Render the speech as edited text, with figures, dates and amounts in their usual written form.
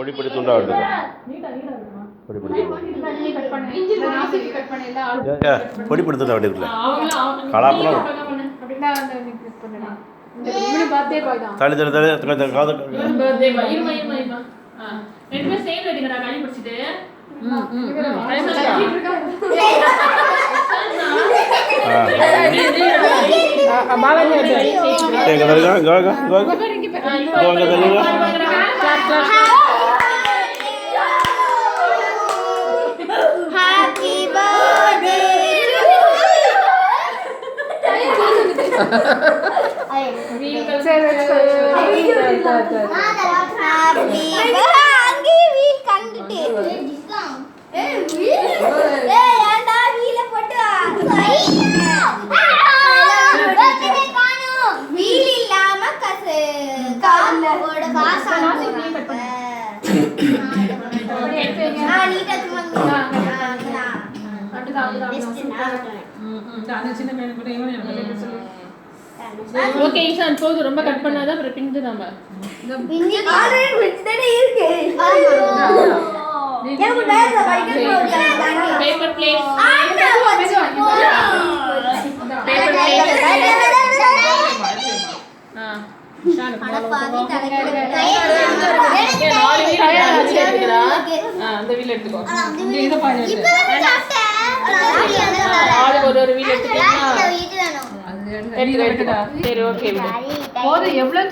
பொடி பொடி துண்டா எடுத்துக்கோ. பொடி பொடி பொடி பொடி துண்டா எடுத்துக்கல. கலாப்பழம் தள்ளி தள்ளி தள்ளி காது ரெண்டுமே சேம் வெட்டிங்கடா கனி பிடிச்சிட்டு ஓகே ஈஷான் போது ரொம்ப கட் பண்ணாத அப்புறம் பிஞ்சு நாம பிஞ்சு ஆல்ரெடி பிஞ்சு இருக்கு எனக்கு வேற பேப்பர் பிளேட் அந்த வீல் எடுத்துக்கோ இத பாரு ஆளுக்கு ஒரு வீல் எடுத்துக்கோ சரி ஓகே விடு போது எவ்வளவு